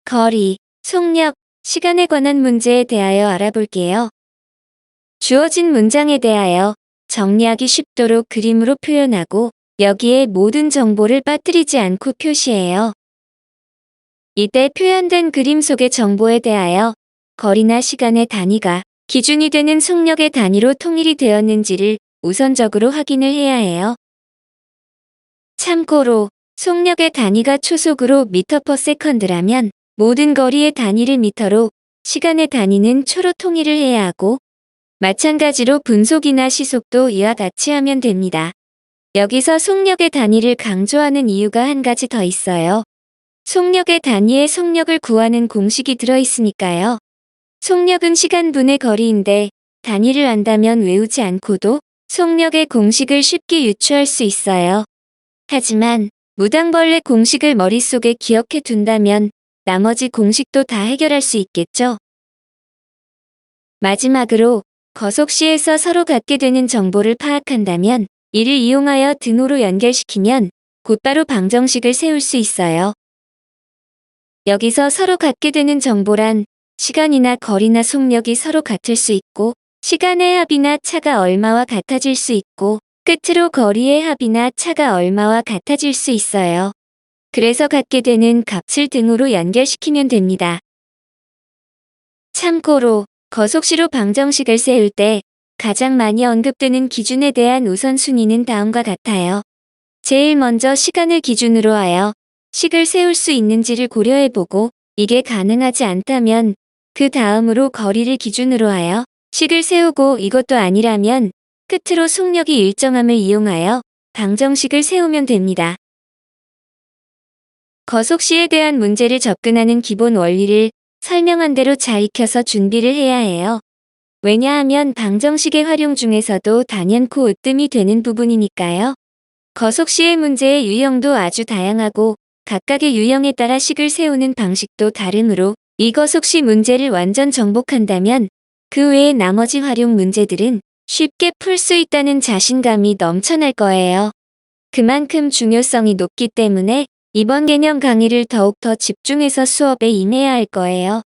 거리, 속력, 시간에 관한 문제에 대하여 알아볼게요. 주어진 문장에 대하여 정리하기 쉽도록 그림으로 표현하고 여기에 모든 정보를 빠뜨리지 않고 표시해요. 이때 표현된 그림 속의 정보에 대하여 거리나 시간의 단위가 기준이 되는 속력의 단위로 통일이 되었는지를 우선적으로 확인을 해야 해요. 참고로 속력의 단위가 초속으로 m/s라면 모든 거리의 단위를 미터로, 시간의 단위는 초로 통일을 해야 하고, 마찬가지로 분속이나 시속도 이와 같이 하면 됩니다. 여기서 속력의 단위를 강조하는 이유가 한 가지 더 있어요. 속력의 단위에 속력을 구하는 공식이 들어있으니까요. 속력은 시간분의 거리인데 단위를 안다면 외우지 않고도 속력의 공식을 쉽게 유추할 수 있어요. 하지만 무당벌레 공식을 머릿속에 기억해 둔다면 나머지 공식도 다 해결할 수 있겠죠? 마지막으로 거속시에서 서로 갖게 되는 정보를 파악한다면 이를 이용하여 등호로 연결시키면 곧바로 방정식을 세울 수 있어요. 여기서 서로 갖게 되는 정보란 시간이나 거리나 속력이 서로 같을 수 있고, 시간의 합이나 차가 얼마와 같아질 수 있고, 끝으로 거리의 합이나 차가 얼마와 같아질 수 있어요. 그래서 갖게 되는 값을 등호로 연결시키면 됩니다. 참고로 거속시로 방정식을 세울 때 가장 많이 언급되는 기준에 대한 우선순위는 다음과 같아요. 제일 먼저 시간을 기준으로 하여 식을 세울 수 있는지를 고려해보고, 이게 가능하지 않다면 그 다음으로 거리를 기준으로 하여 식을 세우고, 이것도 아니라면 끝으로 속력이 일정함을 이용하여 방정식을 세우면 됩니다. 거속시에 대한 문제를 접근하는 기본 원리를 설명한 대로 잘 익혀서 준비를 해야 해요. 왜냐하면 방정식의 활용 중에서도 단연코 으뜸이 되는 부분이니까요. 거속시의 문제의 유형도 아주 다양하고 각각의 유형에 따라 식을 세우는 방식도 다르므로 이 거속시 문제를 완전 정복한다면 그 외의 나머지 활용 문제들은 쉽게 풀 수 있다는 자신감이 넘쳐날 거예요. 그만큼 중요성이 높기 때문에 이번 개념 강의를 더욱더 집중해서 수업에 임해야 할 거예요.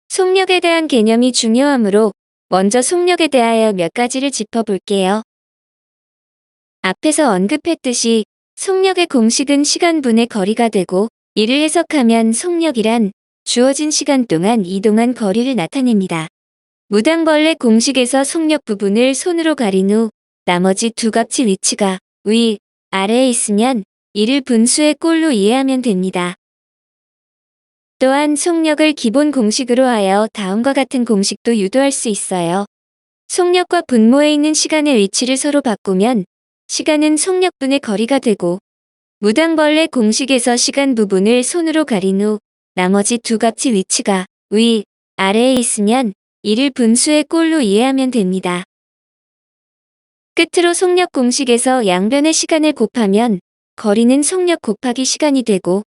속력에 대한 개념이 중요하므로 먼저 속력에 대하여 몇 가지를 짚어볼게요. 앞에서 언급했듯이 속력의 공식은 시간분의 거리가 되고, 이를 해석하면 속력이란 주어진 시간 동안 이동한 거리를 나타냅니다. 무당벌레 공식에서 속력 부분을 손으로 가린 후 나머지 두 값의 위치가 위, 아래에 있으면 이를 분수의 꼴로 이해하면 됩니다. 또한 속력을 기본 공식으로 하여 다음과 같은 공식도 유도할 수 있어요. 속력과 분모에 있는 시간의 위치를 서로 바꾸면 시간은 속력분의 거리가 되고, 무당벌레 공식에서 시간 부분을 손으로 가린 후 나머지 두 값의 위치가 위, 아래에 있으면 이를 분수의 꼴로 이해하면 됩니다. 끝으로 속력 공식에서 양변의 시간을 곱하면 거리는 속력 곱하기 시간이 되고,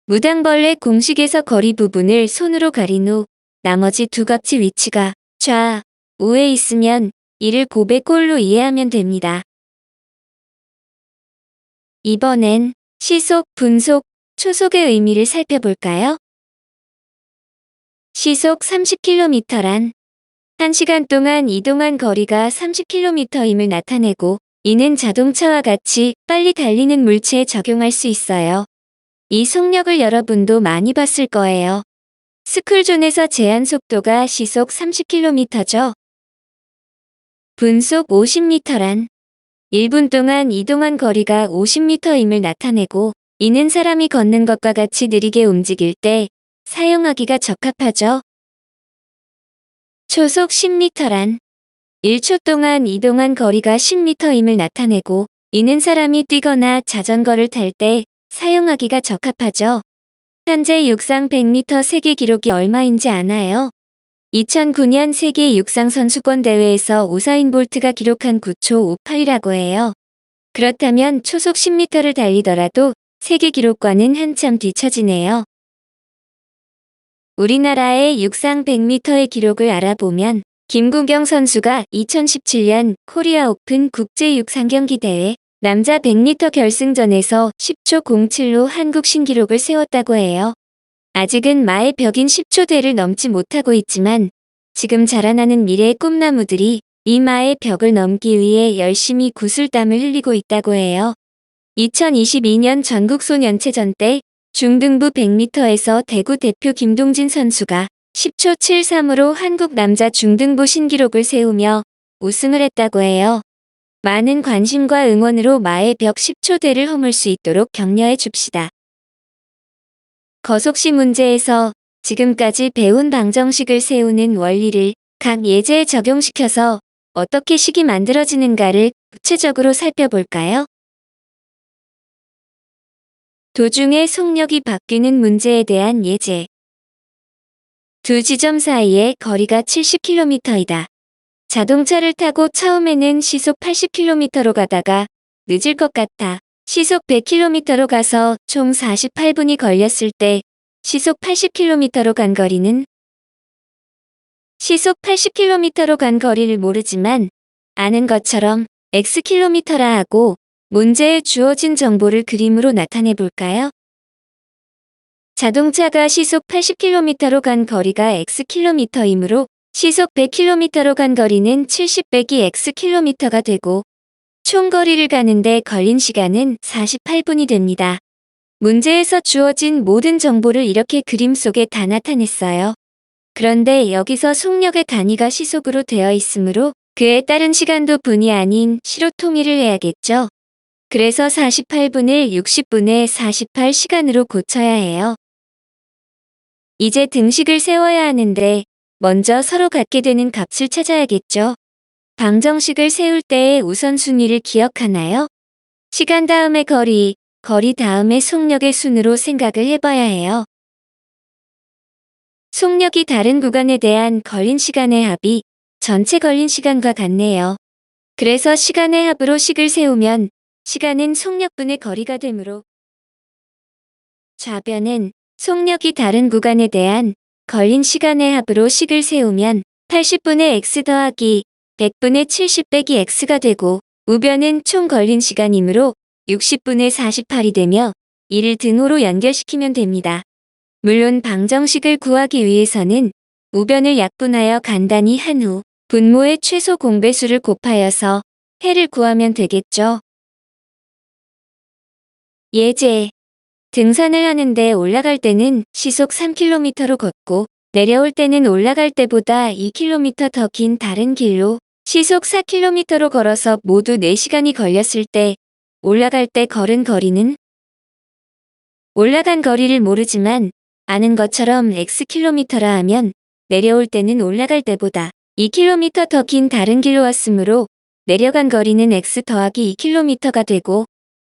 무당벌레 공식에서 거리 부분을 손으로 가린 후 나머지 두 값의 위치가 좌, 우에 있으면 이를 곱의 꼴로 이해하면 됩니다. 이번엔 시속, 분속, 초속의 의미를 살펴볼까요? 시속 30km란 1시간 동안 이동한 거리가 30km임을 나타내고, 이는 자동차와 같이 빨리 달리는 물체에 적용할 수 있어요. 이 속력을 여러분도 많이 봤을 거예요. 스쿨존에서 제한 속도가 시속 30km죠. 분속 50m란 1분 동안 이동한 거리가 50m임을 나타내고, 이는 사람이 걷는 것과 같이 느리게 움직일 때 사용하기가 적합하죠. 초속 10m란 1초 동안 이동한 거리가 10m임을 나타내고, 이는 사람이 뛰거나 자전거를 탈 때 사용하기가 적합하죠. 현재 육상 100m 세계 기록이 얼마인지 아나요? 2009년 세계 육상 선수권 대회에서 우사인 볼트가 기록한 9초 58이라고 해요. 그렇다면 초속 10m를 달리더라도 세계 기록과는 한참 뒤처지네요. 우리나라의 육상 100m의 기록을 알아보면 김구경 선수가 2017년 코리아 오픈 국제 육상 경기 대회 남자 100m 결승전에서 10초 07로 한국 신기록을 세웠다고 해요. 아직은 마의 벽인 10초대를 넘지 못하고 있지만 지금 자라나는 미래의 꿈나무들이 이 마의 벽을 넘기 위해 열심히 구슬땀을 흘리고 있다고 해요. 2022년 전국소년체전 때 중등부 100m에서 대구 대표 김동진 선수가 10초 73으로 한국 남자 중등부 신기록을 세우며 우승을 했다고 해요. 많은 관심과 응원으로 마의 벽 10초대를 허물 수 있도록 격려해 줍시다. 거속시 문제에서 지금까지 배운 방정식을 세우는 원리를 각 예제에 적용시켜서 어떻게 식이 만들어지는가를 구체적으로 살펴볼까요? 도중에 속력이 바뀌는 문제에 대한 예제. 두 지점 사이의 거리가 70km이다. 자동차를 타고 처음에는 시속 80km로 가다가 늦을 것 같아 시속 100km로 가서 총 48분이 걸렸을 때 시속 80km로 간 거리는? 시속 80km로 간 거리를 모르지만 아는 것처럼 xkm라 하고 문제에 주어진 정보를 그림으로 나타내 볼까요? 자동차가 시속 80km로 간 거리가 xkm이므로 시속 100km로 간 거리는 70 빼기 xkm가 되고 총 거리를 가는데 걸린 시간은 48분이 됩니다. 문제에서 주어진 모든 정보를 이렇게 그림 속에 다 나타냈어요. 그런데 여기서 속력의 단위가 시속으로 되어 있으므로 그에 따른 시간도 분이 아닌 시로 통일을 해야겠죠. 그래서 48분을 60분의 48시간으로 고쳐야 해요. 이제 등식을 세워야 하는데 먼저 서로 같게 되는 값을 찾아야겠죠. 방정식을 세울 때의 우선순위를 기억하나요? 시간 다음에 거리, 거리 다음에 속력의 순으로 생각을 해봐야 해요. 속력이 다른 구간에 대한 걸린 시간의 합이 전체 걸린 시간과 같네요. 그래서 시간의 합으로 식을 세우면 시간은 속력분의 거리가 되므로 좌변은 속력이 다른 구간에 대한 걸린 시간의 합으로 식을 세우면 80분의 x 더하기 100분의 70 빼기 x가 되고 우변은 총 걸린 시간이므로 60분의 48이 되며 이를 등호로 연결시키면 됩니다. 물론 방정식을 구하기 위해서는 우변을 약분하여 간단히 한 후 분모의 최소 공배수를 곱하여서 해를 구하면 되겠죠. 예제. 등산을 하는데 올라갈 때는 시속 3km로 걷고 내려올 때는 올라갈 때보다 2km 더 긴 다른 길로 시속 4km로 걸어서 모두 4시간이 걸렸을 때 올라갈 때 걸은 거리는? 올라간 거리를 모르지만 아는 것처럼 xkm라 하면 내려올 때는 올라갈 때보다 2km 더 긴 다른 길로 왔으므로 내려간 거리는 x 더하기 2km가 되고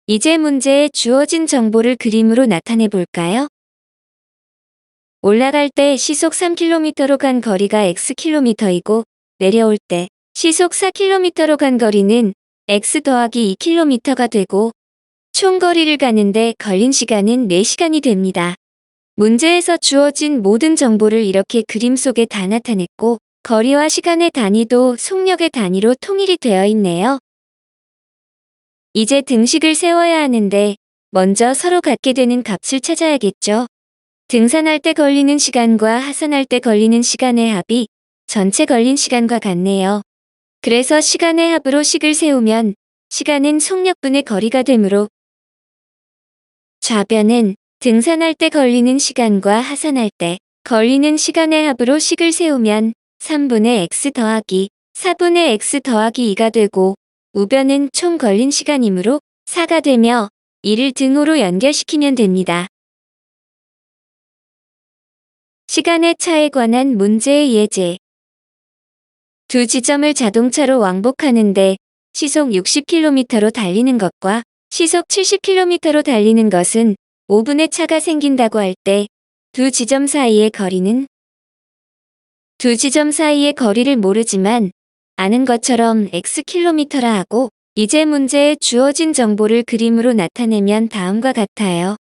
이제 문제에 주어진 정보를 그림으로 나타내 볼까요? 올라갈 때 시속 3km로 간 거리가 xkm이고 내려올 때 시속 4km로 간 거리는 x 더하기 2km가 되고 총 거리를 가는데 걸린 시간은 4시간이 됩니다. 문제에서 주어진 모든 정보를 이렇게 그림 속에 다 나타냈고 거리와 시간의 단위도 속력의 단위로 통일이 되어 있네요. 이제 등식을 세워야 하는데 먼저 서로 같게 되는 값을 찾아야겠죠. 등산할 때 걸리는 시간과 하산할 때 걸리는 시간의 합이 전체 걸린 시간과 같네요. 그래서 시간의 합으로 식을 세우면 시간은 속력분의 거리가 되므로 좌변은 등산할 때 걸리는 시간과 하산할 때 걸리는 시간의 합으로 식을 세우면 3분의 x 더하기 4분의 x 더하기 2가 되고 우변은 총 걸린 시간이므로 4가 되며 이를 등호로 연결시키면 됩니다. 시간의 차에 관한 문제의 예제. 두 지점을 자동차로 왕복하는데 시속 60km로 달리는 것과 시속 70km로 달리는 것은 5분의 차가 생긴다고 할 때 두 지점 사이의 거리는? 두 지점 사이의 거리를 모르지만 아는 것처럼 xkm라 하고 이제 문제에 주어진 정보를 그림으로 나타내면 다음과 같아요.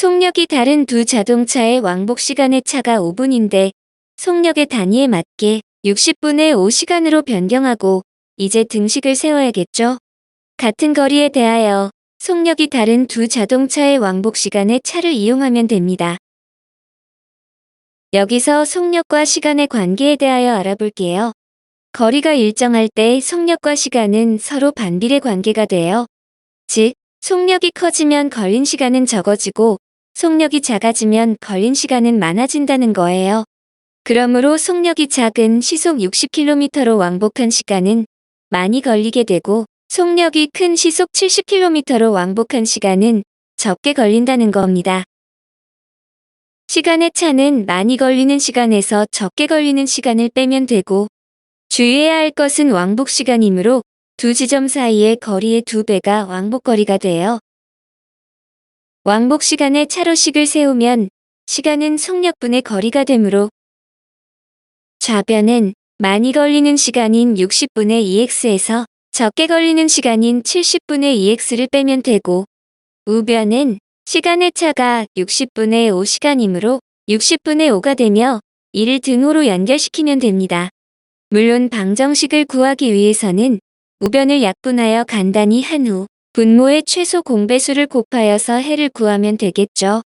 속력이 다른 두 자동차의 왕복 시간의 차가 5분인데 속력의 단위에 맞게 60분의 5시간으로 변경하고 이제 등식을 세워야겠죠? 같은 거리에 대하여 속력이 다른 두 자동차의 왕복 시간의 차를 이용하면 됩니다. 여기서 속력과 시간의 관계에 대하여 알아볼게요. 거리가 일정할 때 속력과 시간은 서로 반비례 관계가 돼요. 즉, 속력이 커지면 걸린 시간은 적어지고 속력이 작아지면 걸린 시간은 많아진다는 거예요. 그러므로 속력이 작은 시속 60km로 왕복한 시간은 많이 걸리게 되고 속력이 큰 시속 70km로 왕복한 시간은 적게 걸린다는 겁니다. 시간의 차는 많이 걸리는 시간에서 적게 걸리는 시간을 빼면 되고 주의해야 할 것은 왕복 시간이므로 두 지점 사이의 거리의 2배가 왕복 거리가 돼요. 왕복 시간에 차로식을 세우면 시간은 속력분의 거리가 되므로 좌변은 많이 걸리는 시간인 60분의 2x에서 적게 걸리는 시간인 70분의 2x를 빼면 되고 우변은 시간의 차가 60분의 5시간이므로 60분의 5가 되며 이를 등호로 연결시키면 됩니다. 물론 방정식을 구하기 위해서는 우변을 약분하여 간단히 한 후 분모의 최소 공배수를 곱하여서 해를 구하면 되겠죠.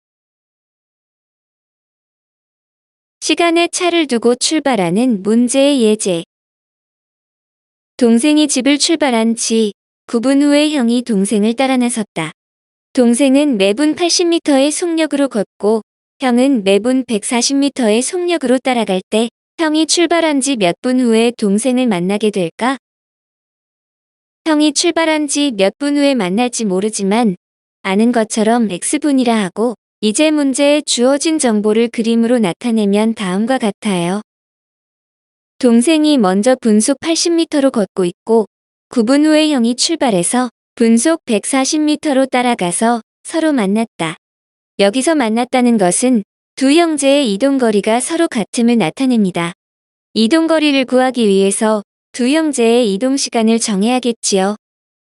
시간의 차를 두고 출발하는 문제의 예제. 동생이 집을 출발한 지 9분 후에 형이 동생을 따라 나섰다. 동생은 매분 80m의 속력으로 걷고 형은 매분 140m의 속력으로 따라갈 때 형이 출발한 지 몇 분 후에 동생을 만나게 될까? 형이 출발한 지 몇 분 후에 만날지 모르지만 아는 것처럼 x분이라 하고 이제 문제에 주어진 정보를 그림으로 나타내면 다음과 같아요. 동생이 먼저 분속 80m로 걷고 있고 9분 후에 형이 출발해서 분속 140m로 따라가서 서로 만났다. 여기서 만났다는 것은 두 형제의 이동거리가 서로 같음을 나타냅니다. 이동거리를 구하기 위해서 두 형제의 이동시간을 정해야겠지요.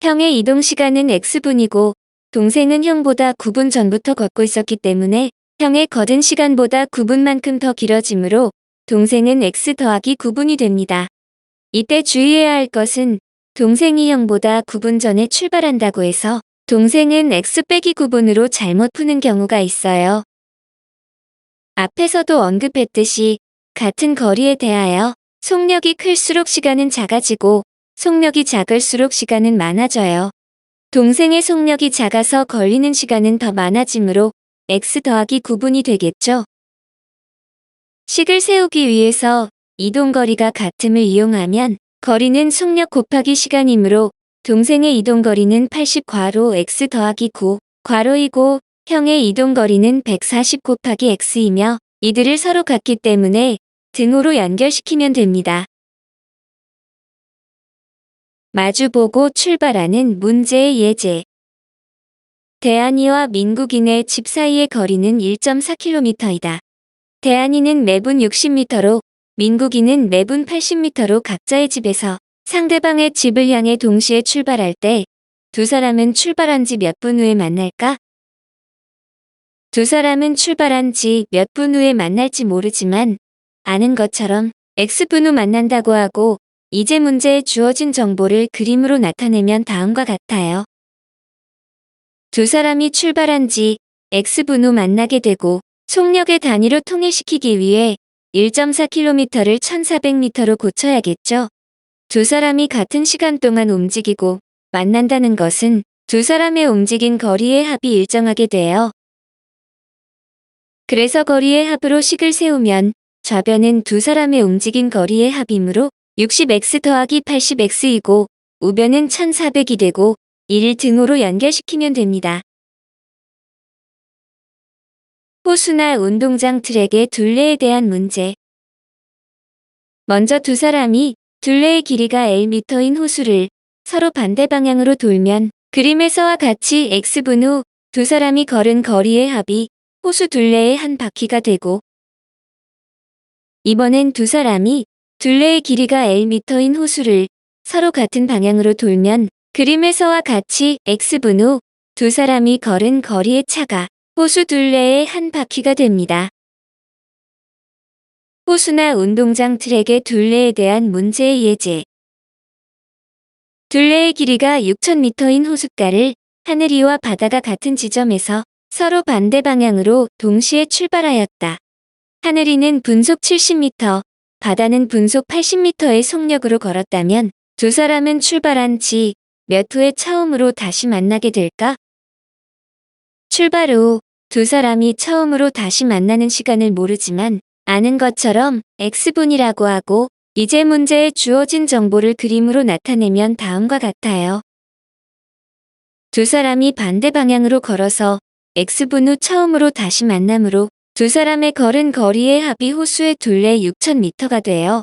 형의 이동시간은 x분이고 동생은 형보다 9분 전부터 걷고 있었기 때문에 형의 걷은 시간보다 9분만큼 더 길어지므로 동생은 x 더하기 9분이 됩니다. 이때 주의해야 할 것은 동생이 형보다 9분 전에 출발한다고 해서 동생은 x 빼기 9분으로 잘못 푸는 경우가 있어요. 앞에서도 언급했듯이 같은 거리에 대하여 속력이 클수록 시간은 작아지고 속력이 작을수록 시간은 많아져요. 동생의 속력이 작아서 걸리는 시간은 더 많아지므로 x 더하기 9분이 되겠죠. 식을 세우기 위해서 이동거리가 같음을 이용하면 거리는 속력 곱하기 시간이므로 동생의 이동거리는 80 괄호 x 더하기 9 괄호이고 형의 이동거리는 140 곱하기 x이며 이들을 서로 같기 때문에 등호로 연결시키면 됩니다. 마주보고 출발하는 문제의 예제. 대한이와 민국인의 집 사이의 거리는 1.4km이다. 대한이는 매분 60m로 민국이는 매분 80m로 각자의 집에서 상대방의 집을 향해 동시에 출발할 때 두 사람은 출발한 지 몇 분 후에 만날까? 두 사람은 출발한 지 몇 분 후에 만날지 모르지만 아는 것처럼 x분 후 만난다고 하고 이제 문제에 주어진 정보를 그림으로 나타내면 다음과 같아요. 두 사람이 출발한 지 x분 후 만나게 되고 속력의 단위로 통일시키기 위해 1.4km를 1400m로 고쳐야겠죠. 두 사람이 같은 시간 동안 움직이고 만난다는 것은 두 사람의 움직인 거리의 합이 일정하게 돼요. 그래서 거리의 합으로 식을 세우면 좌변은 두 사람의 움직인 거리의 합이므로 60x 더하기 80x이고 우변은 1400이 되고 이를 등호로 연결시키면 됩니다. 호수나 운동장 트랙의 둘레에 대한 문제. 먼저 두 사람이 둘레의 길이가 Lm인 호수를 서로 반대 방향으로 돌면 그림에서와 같이 x분 후 두 사람이 걸은 거리의 합이 호수 둘레의 한 바퀴가 되고 이번엔 두 사람이 둘레의 길이가 Lm인 호수를 서로 같은 방향으로 돌면 그림에서와 같이 x분 후 두 사람이 걸은 거리의 차가 호수 둘레의 한 바퀴가 됩니다. 호수나 운동장 트랙의 둘레에 대한 문제의 예제. 둘레의 길이가 6,000m인 호숫가를 하늘 위와 바다가 같은 지점에서 서로 반대 방향으로 동시에 출발하였다. 하늘 위는 분속 70m, 바다는 분속 80m의 속력으로 걸었다면 두 사람은 출발한 지 몇 후에 처음으로 다시 만나게 될까? 출발 후 두 사람이 처음으로 다시 만나는 시간을 모르지만 아는 것처럼 x분이라고 하고 이제 문제에 주어진 정보를 그림으로 나타내면 다음과 같아요. 두 사람이 반대 방향으로 걸어서 x분 후 처음으로 다시 만남으로 두 사람의 걸은 거리의 합이 호수의 둘레 6,000m가 돼요.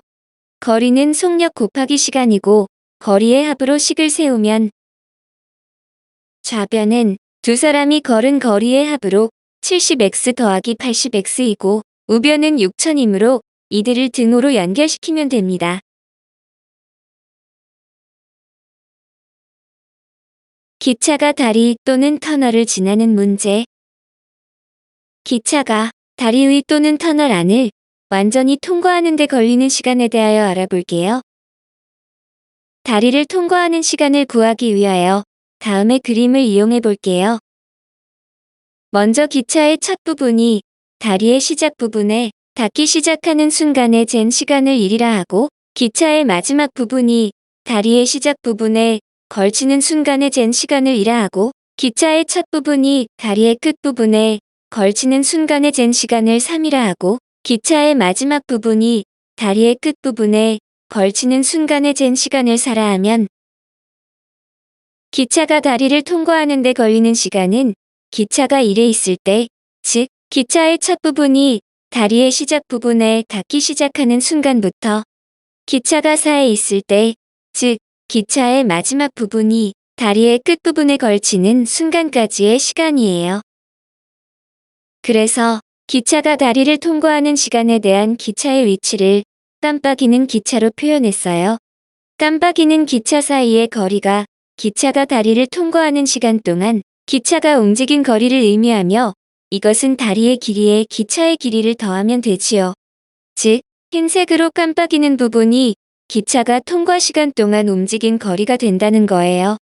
거리는 속력 곱하기 시간이고 거리의 합으로 식을 세우면 좌변은 두 사람이 걸은 거리의 합으로 70x 더하기 80x이고 우변은 6,000이므로 이들을 등호로 연결시키면 됩니다. 기차가 다리 또는 터널을 지나는 문제. 기차가 다리 위 또는 터널 안을 완전히 통과하는 데 걸리는 시간에 대하여 알아볼게요. 다리를 통과하는 시간을 구하기 위하여 다음의 그림을 이용해 볼게요. 먼저 기차의 첫 부분이 다리의 시작 부분에 닿기 시작하는 순간에 잰 시간을 1이라 하고 기차의 마지막 부분이 다리의 시작 부분에 걸치는 순간에 잰 시간을 2라 하고 기차의 첫 부분이 다리의 끝 부분에 걸치는 순간에 잰 시간을 3이라 하고 기차의 마지막 부분이 다리의 끝 부분에 걸치는 순간에 잰 시간을 4라 하면 기차가 다리를 통과하는 데 걸리는 시간은 기차가 1에 있을 때, 즉 기차의 첫 부분이 다리의 시작 부분에 닿기 시작하는 순간부터 기차가 4에 있을 때, 즉 기차의 마지막 부분이 다리의 끝 부분에 걸치는 순간까지의 시간이에요. 그래서 기차가 다리를 통과하는 시간에 대한 기차의 위치를 깜빡이는 기차로 표현했어요. 깜빡이는 기차 사이의 거리가 기차가 다리를 통과하는 시간 동안 기차가 움직인 거리를 의미하며 이것은 다리의 길이에 기차의 길이를 더하면 되지요. 즉, 흰색으로 깜빡이는 부분이 기차가 통과 시간 동안 움직인 거리가 된다는 거예요.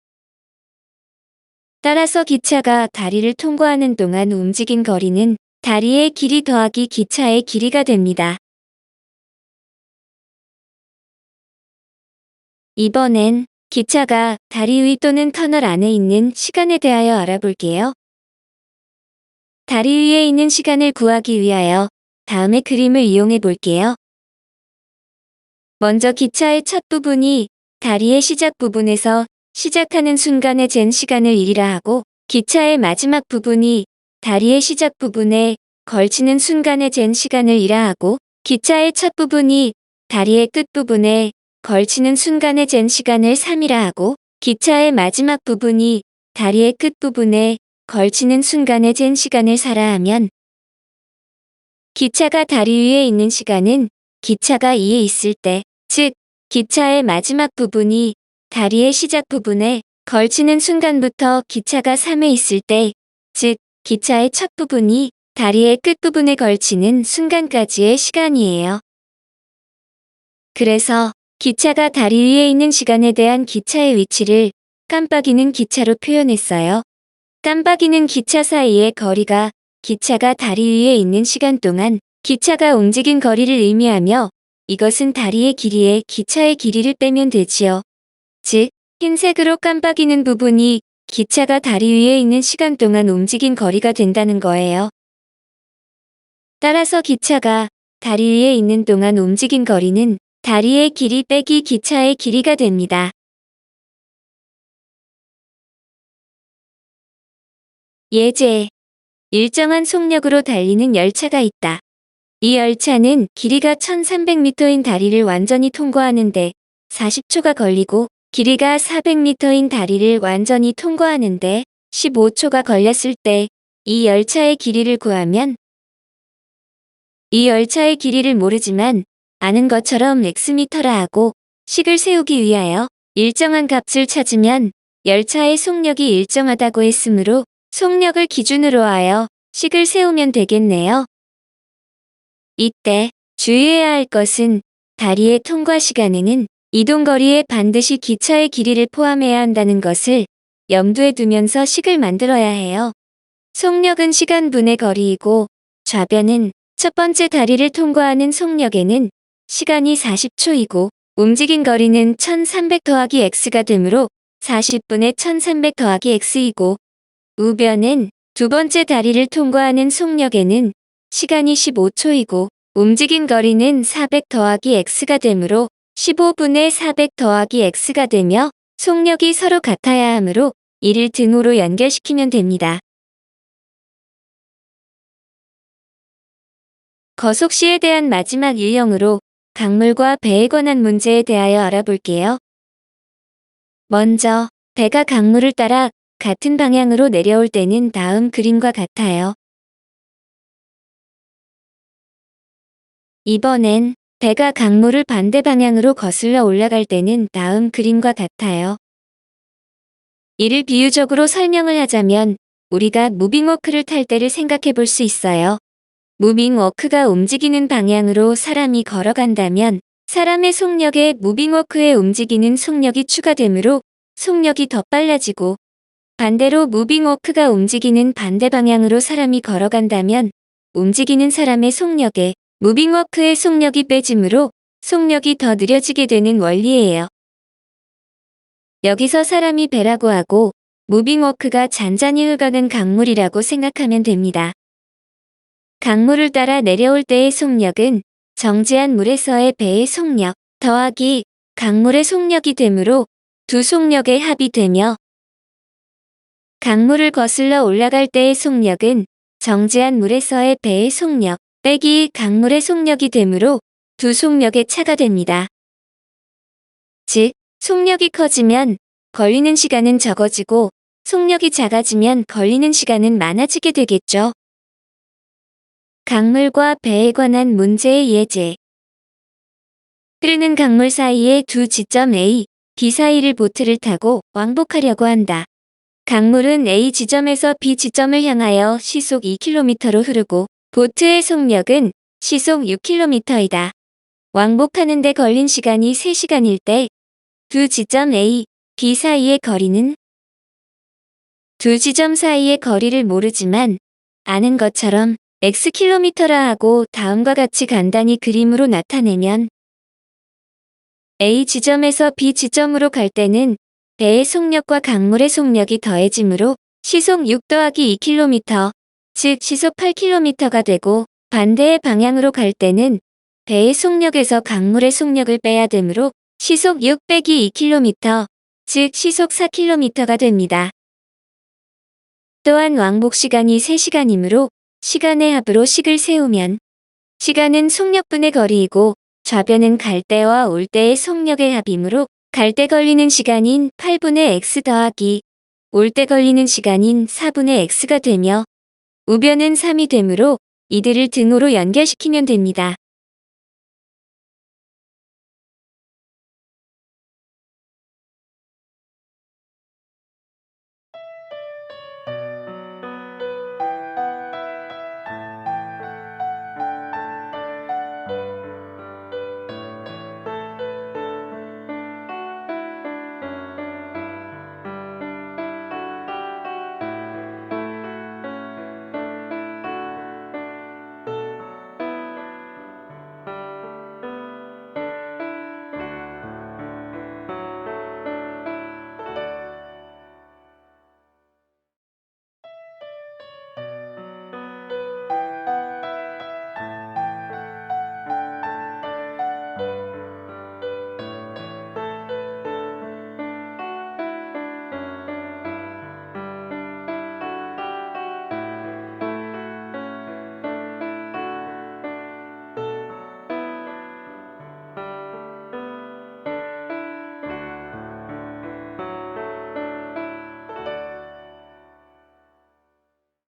따라서 기차가 다리를 통과하는 동안 움직인 거리는 다리의 길이 더하기 기차의 길이가 됩니다. 이번엔 기차가 다리 위 또는 터널 안에 있는 시간에 대하여 알아볼게요. 다리 위에 있는 시간을 구하기 위하여 다음의 그림을 이용해 볼게요. 먼저 기차의 첫 부분이 다리의 시작 부분에서 시작하는 순간에 잰 시간을 1이라 하고 기차의 마지막 부분이 다리의 시작 부분에 걸치는 순간에 잰 시간을 2라 하고 기차의 첫 부분이 다리의 끝 부분에 걸치는 순간에 잰 시간을 3이라 하고 기차의 마지막 부분이 다리의 끝 부분에 걸치는 순간에 잰 시간을 4라 하면 기차가 다리 위에 있는 시간은 기차가 2에 있을 때, 즉 기차의 마지막 부분이 다리의 시작 부분에 걸치는 순간부터 기차가 3에 있을 때, 즉 기차의 첫 부분이 다리의 끝 부분에 걸치는 순간까지의 시간이에요. 그래서 기차가 다리 위에 있는 시간에 대한 기차의 위치를 깜빡이는 기차로 표현했어요. 깜빡이는 기차 사이의 거리가 기차가 다리 위에 있는 시간 동안 기차가 움직인 거리를 의미하며 이것은 다리의 길이에 기차의 길이를 빼면 되지요. 즉, 흰색으로 깜빡이는 부분이 기차가 다리 위에 있는 시간 동안 움직인 거리가 된다는 거예요. 따라서 기차가 다리 위에 있는 동안 움직인 거리는 다리의 길이 빼기 기차의 길이가 됩니다. 예제. 일정한 속력으로 달리는 열차가 있다. 이 열차는 길이가 1300m인 다리를 완전히 통과하는데 40초가 걸리고 길이가 400m인 다리를 완전히 통과하는데 15초가 걸렸을 때 이 열차의 길이를 구하면 이 열차의 길이를 모르지만 아는 것처럼 x미터라 하고 식을 세우기 위하여 일정한 값을 찾으면 열차의 속력이 일정하다고 했으므로 속력을 기준으로 하여 식을 세우면 되겠네요. 이때 주의해야 할 것은 다리의 통과 시간에는 이동거리에 반드시 기차의 길이를 포함해야 한다는 것을 염두에 두면서 식을 만들어야 해요. 속력은 시간분의 거리이고 좌변은 첫 번째 다리를 통과하는 속력에는 시간이 40초이고 움직인 거리는 1300 더하기 x가 되므로 40분의 1300 더하기 x이고 우변은 두 번째 다리를 통과하는 속력에는 시간이 15초이고 움직인 거리는 400 더하기 x가 되므로 15분의 400 더하기 x가 되며 속력이 서로 같아야 하므로 이를 등호로 연결시키면 됩니다. 거속시에 대한 마지막 유형으로 강물과 배에 관한 문제에 대하여 알아볼게요. 먼저 배가 강물을 따라 같은 방향으로 내려올 때는 다음 그림과 같아요. 이번엔 배가 강물을 반대 방향으로 거슬러 올라갈 때는 다음 그림과 같아요. 이를 비유적으로 설명을 하자면 우리가 무빙워크를 탈 때를 생각해 볼 수 있어요. 무빙워크가 움직이는 방향으로 사람이 걸어간다면 사람의 속력에 무빙워크에 움직이는 속력이 추가되므로 속력이 더 빨라지고 반대로 무빙워크가 움직이는 반대 방향으로 사람이 걸어간다면 움직이는 사람의 속력에 무빙워크의 속력이 빼지므로 속력이 더 느려지게 되는 원리예요. 여기서 사람이 배라고 하고 무빙워크가 잔잔히 흘러가는 강물이라고 생각하면 됩니다. 강물을 따라 내려올 때의 속력은 정지한 물에서의 배의 속력 더하기 강물의 속력이 되므로 두 속력의 합이 되며 강물을 거슬러 올라갈 때의 속력은 정지한 물에서의 배의 속력 빼기 강물의 속력이 되므로 두 속력의 차가 됩니다. 즉, 속력이 커지면 걸리는 시간은 적어지고 속력이 작아지면 걸리는 시간은 많아지게 되겠죠. 강물과 배에 관한 문제의 예제. 흐르는 강물 사이의 두 지점 A, B 사이를 보트를 타고 왕복하려고 한다. 강물은 A 지점에서 B 지점을 향하여 시속 2km로 흐르고 보트의 속력은 시속 6km이다. 왕복하는 데 걸린 시간이 3시간일 때 두 지점 A, B 사이의 거리는 두 지점 사이의 거리를 모르지만 아는 것처럼 xkm라 하고 다음과 같이 간단히 그림으로 나타내면 A 지점에서 B 지점으로 갈 때는 배의 속력과 강물의 속력이 더해지므로 시속 6 더하기 2km, 즉 시속 8km가 되고 반대의 방향으로 갈 때는 배의 속력에서 강물의 속력을 빼야 되므로 시속 6 빼기 2km, 즉 시속 4km가 됩니다. 또한 왕복 시간이 3시간이므로 시간의 합으로 식을 세우면 시간은 속력분의 거리이고 좌변은 갈 때와 올 때의 속력의 합이므로 갈 때 걸리는 시간인 8분의 x 더하기 올 때 걸리는 시간인 4분의 x가 되며 우변은 3이 되므로 이들을 등호로 연결시키면 됩니다.